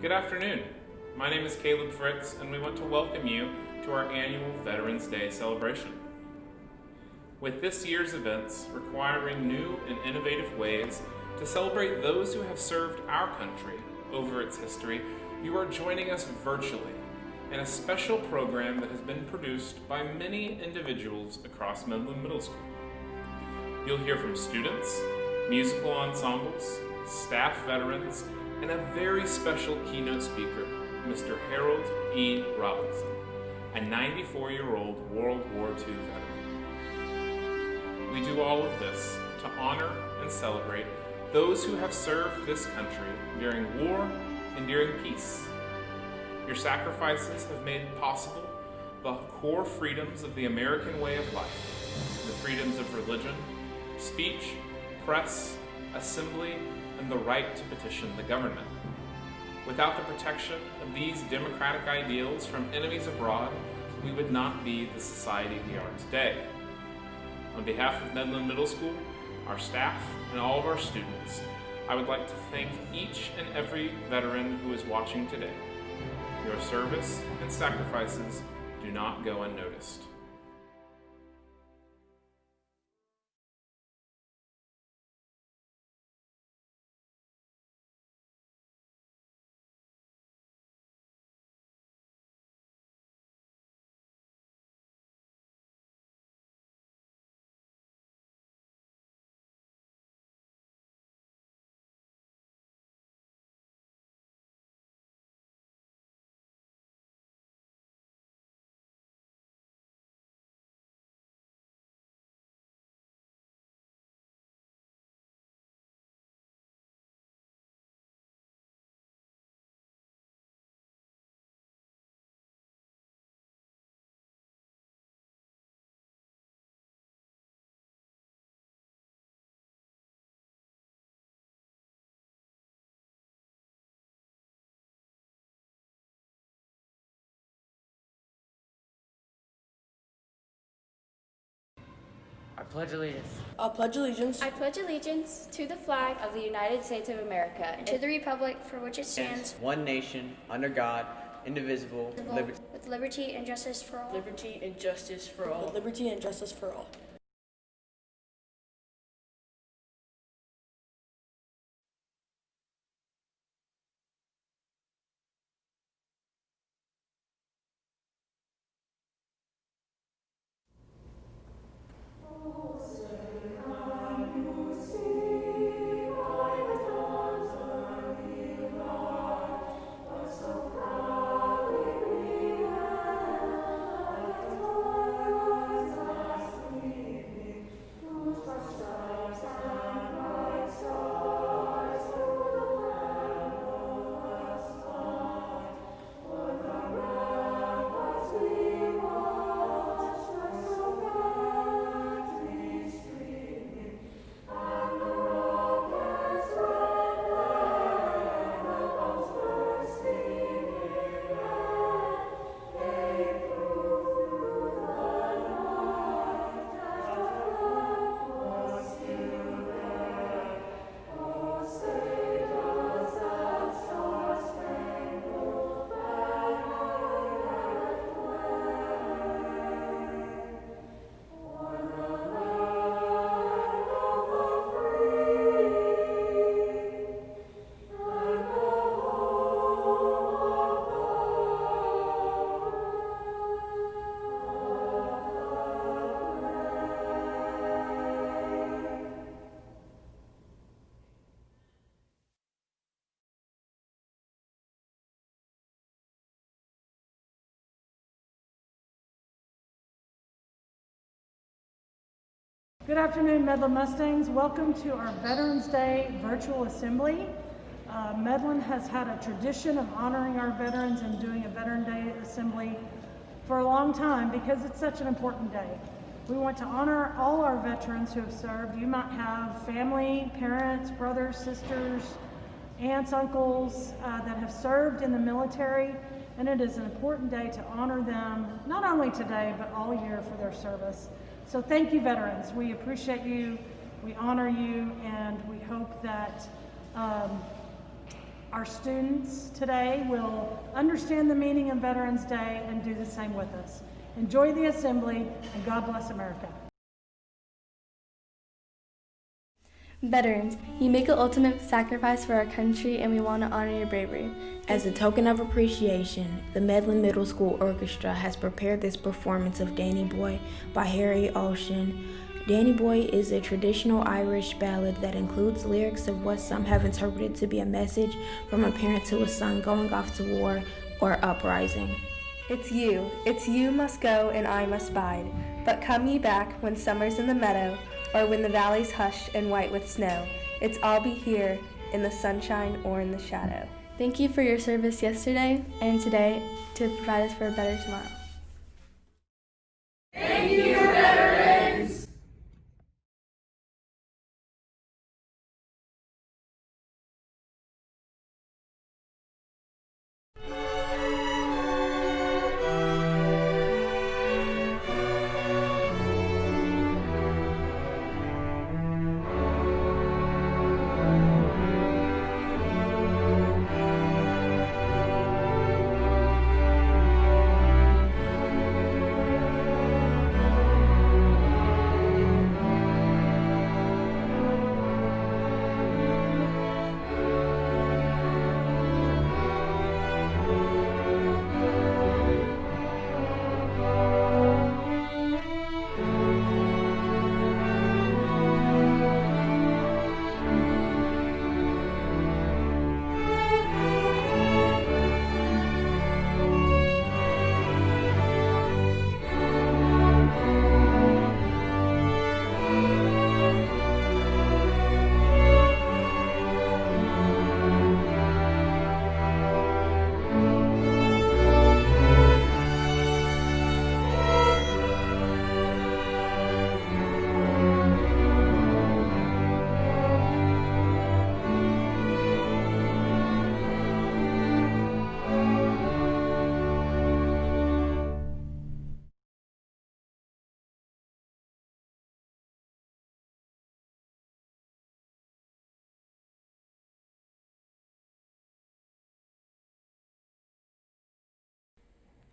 Good afternoon. My name is Caleb Fritz, and we want to welcome you to our annual Veterans Day celebration. With this year's events requiring new and innovative ways to celebrate those who have served our country over its history, you are joining us virtually in a special program that has been produced by many individuals across Medlin Middle School. You'll hear from students, musical ensembles, staff veterans, and a very special keynote speaker, Mr. Harold E. Robinson, a 94-year-old World War II veteran. We do all of this to honor and celebrate those who have served this country during war and during peace. Your sacrifices have made possible the core freedoms of the American way of life, the freedoms of religion, speech, press, assembly, and the right to petition the government. Without the protection of these democratic ideals from enemies abroad, we would not be the society we are today. On behalf of Medlin Middle School, our staff, and all of our students, I would like to thank each and every veteran who is watching today. Your service and sacrifices do not go unnoticed. I pledge allegiance. I pledge allegiance I pledge allegiance to the flag of the United States of America and to the republic for which it stands, One nation, under God, indivisible, with liberty and justice for all. liberty and justice for all. Liberty and justice for all. Good afternoon, Medlin Mustangs. Welcome to our Veterans Day virtual assembly. Medlin has had a tradition of honoring our veterans and doing a Veteran Day assembly for a long time because it's such an important day. We want to honor all our veterans who have served. You might have family, parents, brothers, sisters, aunts, uncles that have served in the military, and it is an important day to honor them, not only today, but all year for their service. So thank you, veterans. We appreciate you, we honor you, and we hope that our students today will understand the meaning of Veterans Day and do the same with us. Enjoy the assembly, and God bless America. Veterans, you make an ultimate sacrifice for our country, and we want to honor your bravery. As a token of appreciation, the Medlin Middle School Orchestra has prepared this performance of Danny Boy by Harry Ocean. Danny Boy is a traditional Irish ballad that includes lyrics of what some have interpreted to be a message from a parent to a son going off to war or uprising. It's you must go and I must bide. But come ye back when summer's in the meadow, or when the valley's hushed and white with snow. It's I'll be here in the sunshine or in the shadow. Thank you for your service yesterday and today to provide us for a better tomorrow. Thank you, veterans!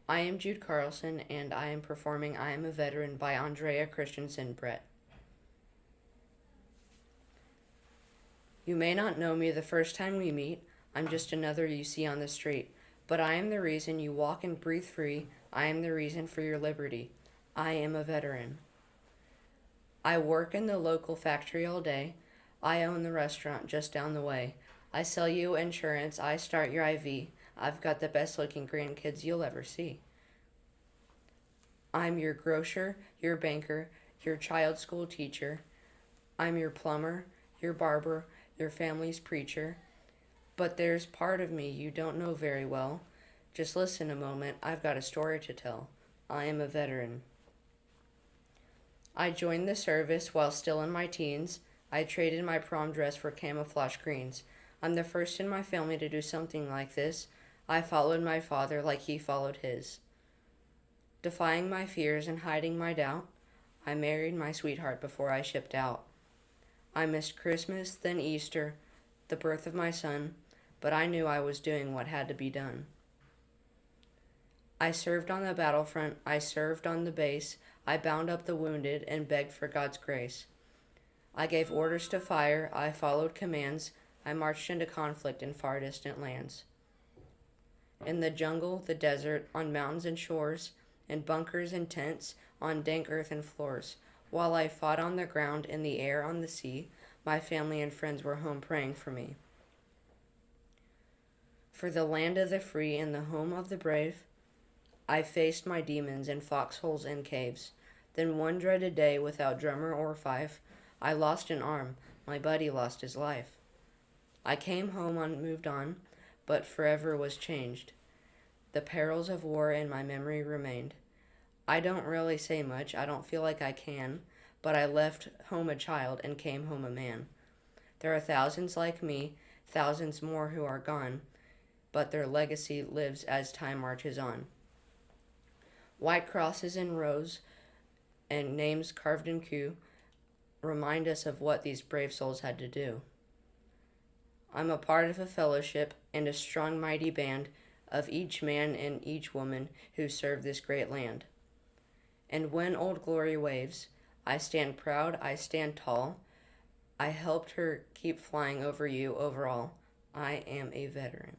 I am Jude Carlson, and I am performing I Am a Veteran by Andrea Christensen Brett. You may not know me the first time we meet. I'm just another you see on the street. But I am the reason you walk and breathe free. I am the reason for your liberty. I am a veteran. I work in the local factory all day. I own the restaurant just down the way. I sell you insurance. I start your IV. I've got the best looking grandkids you'll ever see. I'm your grocer, your banker, your child school teacher. I'm your plumber, your barber, your family's preacher. But there's part of me you don't know very well. Just listen a moment, I've got a story to tell. I am a veteran. I joined the service while still in my teens. I traded my prom dress for camouflage greens. I'm the first in my family to do something like this. I followed my father like he followed his. Defying my fears and hiding my doubt, I married my sweetheart before I shipped out. I missed Christmas, then Easter, the birth of my son, but I knew I was doing what had to be done. I served on the battlefront, I served on the base, I bound up the wounded and begged for God's grace. I gave orders to fire, I followed commands, I marched into conflict in far distant lands. In the jungle, the desert, on mountains and shores, in bunkers and tents, on dank earthen floors. While I fought on the ground, in the air, on the sea, my family and friends were home praying for me. For the land of the free and the home of the brave, I faced my demons in foxholes and caves. Then one dreaded day, without drummer or fife, I lost an arm, my buddy lost his life. I came home and moved on, but forever was changed. The perils of war in my memory remained. I don't really say much, I don't feel like I can, but I left home a child and came home a man. There are thousands like me, thousands more who are gone, but their legacy lives as time marches on. White crosses in rows and names carved in Q remind us of what these brave souls had to do. I'm a part of a fellowship, and a strong, mighty band of each man and each woman who served this great land. And when Old Glory waves, I stand proud, I stand tall. I helped her keep flying over you overall. I am a veteran.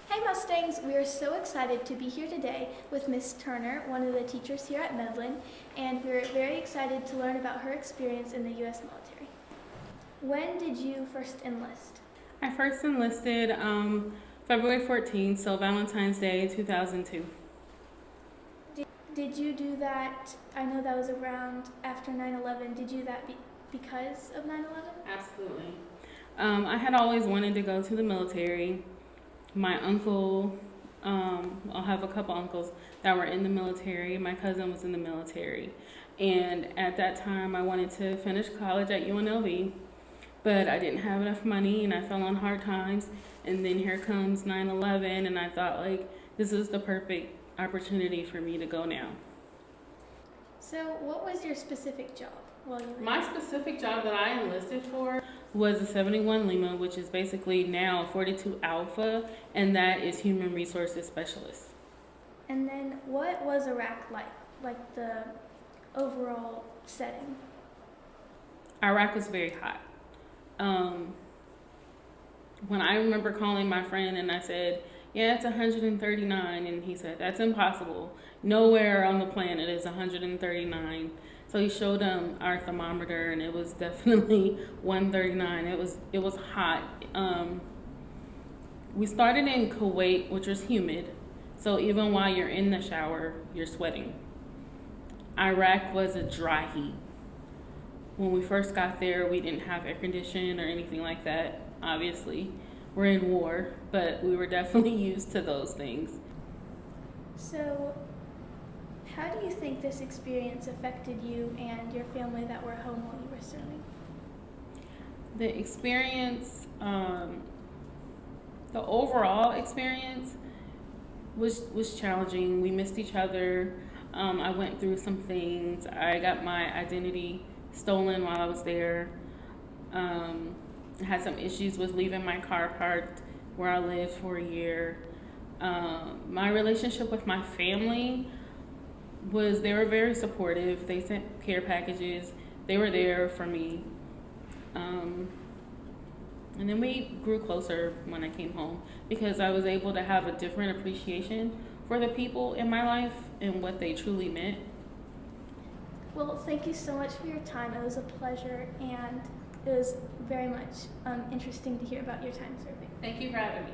Hey Mustangs, we are so excited to be here today with Miss Turner, one of the teachers here at Medlin, and we're very excited to learn about her experience in the U.S. military. When did you first enlist? I first enlisted February 14th, so Valentine's Day 2002. Did you do that, I know that was around after 9/11, did you do that because of 9/11? Absolutely. I had always wanted to go to the military. My uncle, I'll have a couple uncles that were in the military. My cousin was in the military. And at that time, I wanted to finish college at UNLV, but I didn't have enough money and I fell on hard times. And then here comes 9/11 and I thought, like, this is the perfect opportunity for me to go now. So what was your specific job while you were My specific job that I enlisted for was a 71 Lima, which is basically now 42 Alpha, and that is Human Resources Specialist. And then what was Iraq like the overall setting? Iraq was very hot. When I remember calling my friend and I said, yeah, it's 139, and he said, that's impossible. Nowhere on the planet is 139. So he showed our thermometer, and it was definitely 139. It was hot. We started in Kuwait, which was humid. So even while you're in the shower, you're sweating. Iraq was a dry heat. When we first got there, we didn't have air conditioning or anything like that, obviously. We're in war, but we were definitely used to those things. So how do you think this experience affected you and your family that were home while you were serving? The experience, the overall experience was challenging. We missed each other. I went through some things. I got my identity stolen while I was there. I had some issues with leaving my car parked where I lived for a year. My relationship with my family was, they were very supportive. They sent care packages. They were there for me. And then we grew closer when I came home because I was able to have a different appreciation for the people in my life and what they truly meant. Well, thank you so much for your time. It was a pleasure, and it was very much interesting to hear about your time serving. Thank you for having me.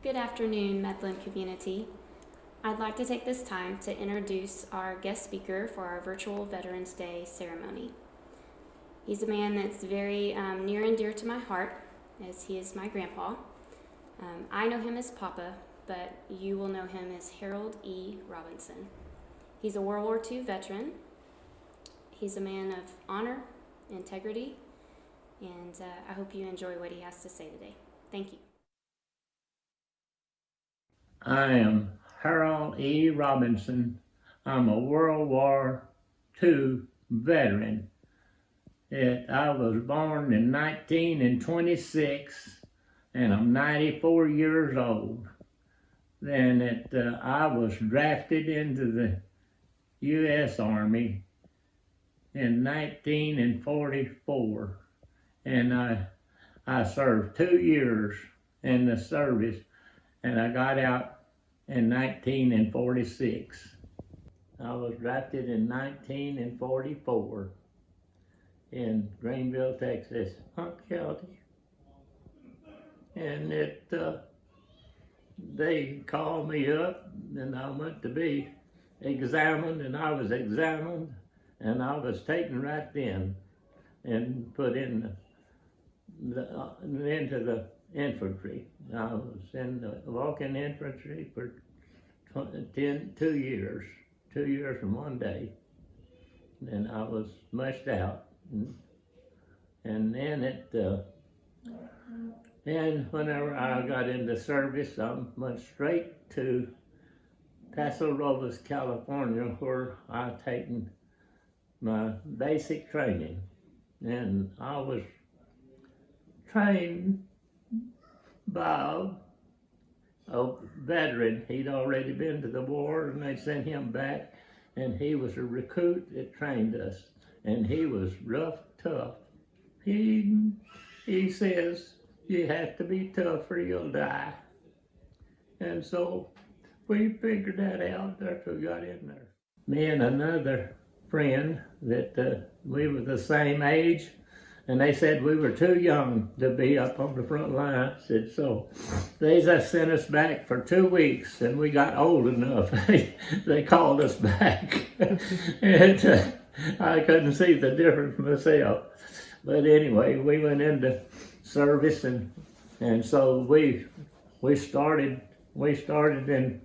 Good afternoon, Medlin community. I'd like to take this time to introduce our guest speaker for our virtual Veterans Day ceremony. He's a man that's very near and dear to my heart, as he is my grandpa. I know him as Papa, but you will know him as Harold E. Robinson. He's a World War II veteran. He's a man of honor, integrity, and I hope you enjoy what he has to say today. Thank you. I am Harold E. Robinson. I'm a World War II veteran. I was born in 1926, and I'm 94 years old. Then I was drafted into the U.S. Army in 1944, and I served 2 years in the service, and I got out in 1946. I was drafted in 1944 in Greenville, Texas, Hunt County. And they called me up, and I went to be examined, and I was examined, and I was taken right then and put in into the infantry. I was in the walking infantry for 2 years, 2 years and 1 day. Then I was mushed out, and then and whenever I got into service, I went straight to Paso Robles, California, where I taken my basic training, and I was trained by a veteran. He'd already been to the war, and they sent him back, and he was a recruit that trained us, and he was rough, tough. He says, you have to be tough or you'll die. And so we figured that out after we got in there. Me and another friend that we were the same age, and they said we were too young to be up on the front line. I said, so they just sent us back for 2 weeks, and we got old enough. They called us back. And I couldn't see the difference myself. But anyway, we went into service, and so we started in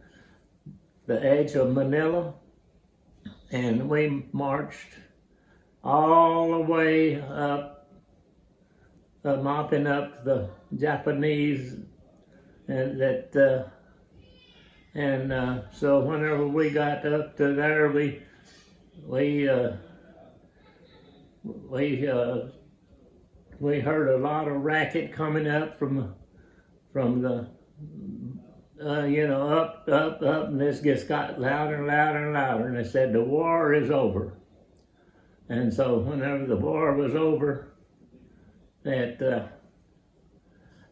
the edge of Manila, and we marched all the way up, mopping up the Japanese, and so whenever we got up to there, we heard a lot of racket coming up from the up, and this just got louder and louder and louder, and they said the war is over. And so whenever the war was over, that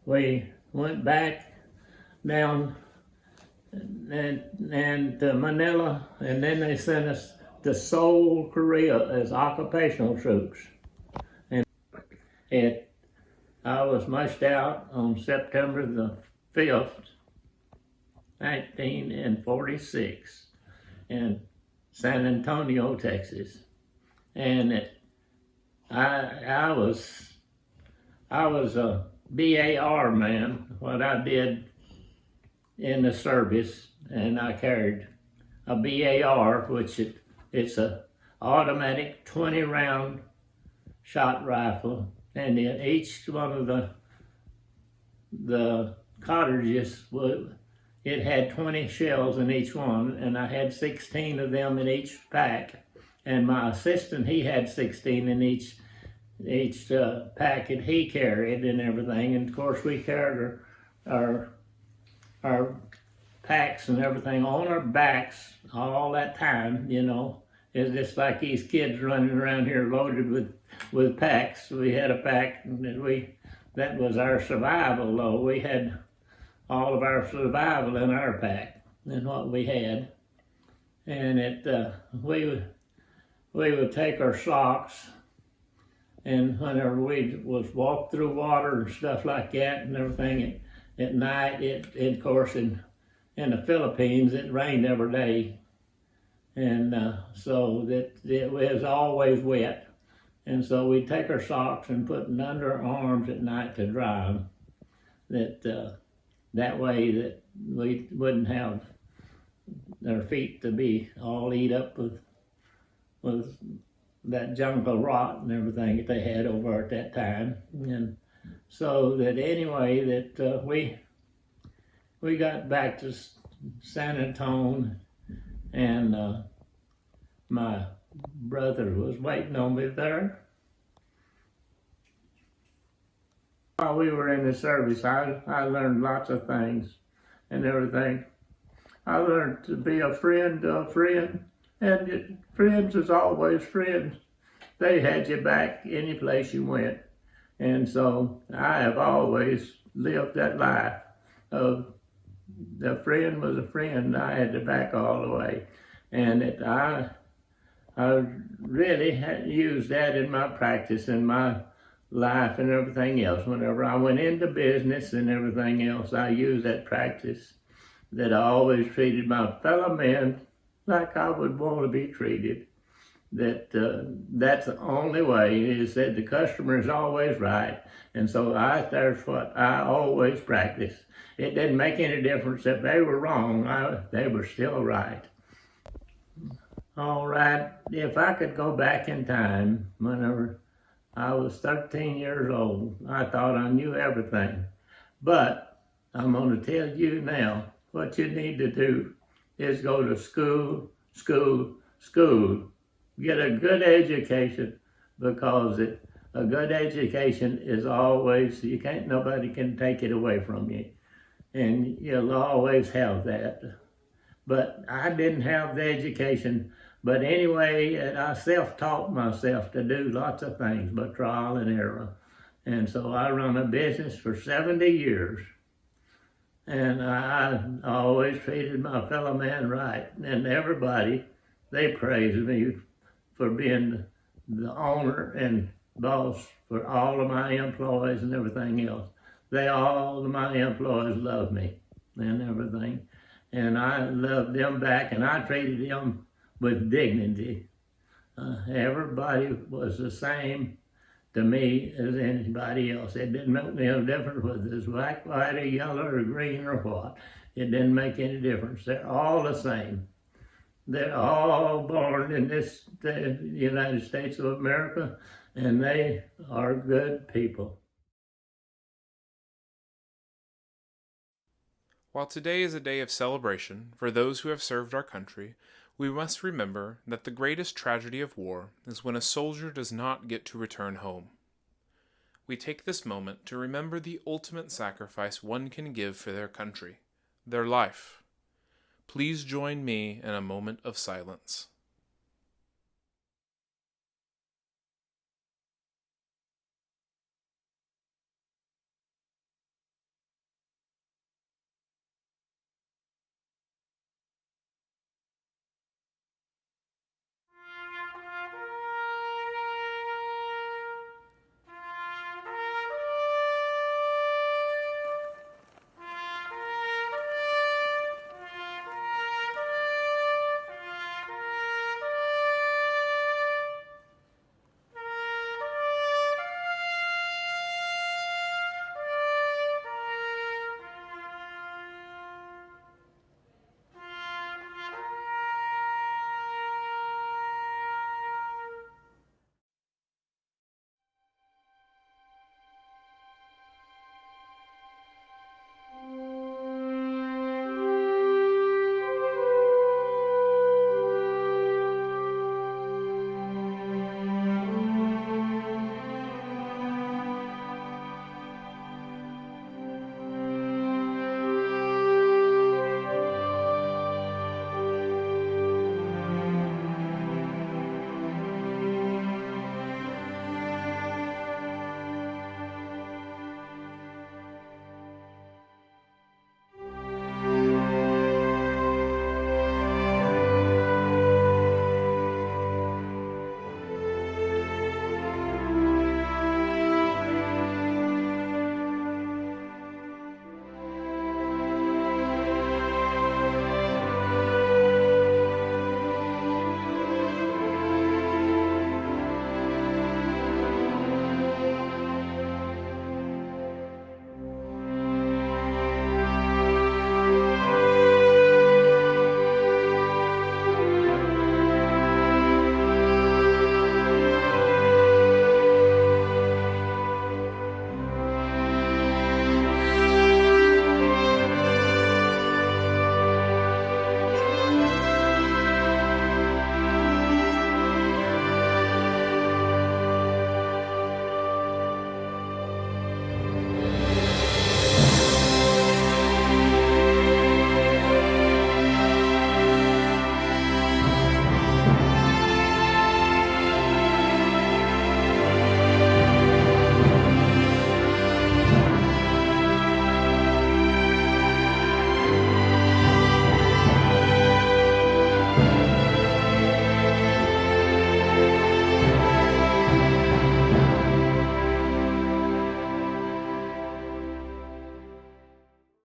we went back down and to Manila, and then they sent us to Seoul, Korea as occupational troops. And I was mustered out on September the 5th, 1946, in San Antonio, Texas. And I was a BAR man, what I did in the service, and I carried a BAR, which it's a automatic 20-round shot rifle, and in each one of the cartridges, it had 20 shells in each one, and I had 16 of them in each pack. And my assistant, he had 16 in each packet he carried and everything. And of course, we carried our packs and everything on our backs all that time. You know, it's just like these kids running around here loaded with packs. We had a pack, and that was our survival. Though we had all of our survival in our pack and what we had, and we would take our socks, and whenever we was walk through water and stuff like that and everything, at night, of course, in the Philippines, it rained every day, and so that it was always wet, and so we'd take our socks and put them under our arms at night to dry them, that way that we wouldn't have our feet to be all eat up with that jungle rot and everything that they had over at that time. And so that anyway, that we got back to San Antonio, and my brother was waiting on me there. While we were in the service, I learned lots of things and everything. I learned to be a friend to a friend, and friends is always friends. They had your back any place you went. And so I have always lived that life of the friend was a friend. I had the back all the way. And I really used that in my practice and my life and everything else. Whenever I went into business and everything else, I used that practice, that I always treated my fellow men like I would want to be treated. That's the only way, is that the customer is always right. And so that's what I always practice. It didn't make any difference if they were wrong, they were still right. All right, if I could go back in time, whenever I was 13 years old, I thought I knew everything. But I'm going to tell you now, what you need to do is go to school. Get a good education, because a good education is always, nobody can take it away from you. And you'll always have that. But I didn't have the education. But anyway, I self-taught myself to do lots of things by trial and error. And so I run a business for 70 years. And I always treated my fellow man right. And everybody, they praise me for being the owner and boss for all of my employees and everything else. All of my employees love me and everything. And I loved them back, and I treated them with dignity. Everybody was the same to me as anybody else. It didn't make no difference whether it's black, white, or yellow, or green, or what. It didn't make any difference. They're all the same. They're all born in the United States of America, and they are good people. While today is a day of celebration for those who have served our country, we must remember that the greatest tragedy of war is when a soldier does not get to return home. We take this moment to remember the ultimate sacrifice one can give for their country, their life. Please join me in a moment of silence.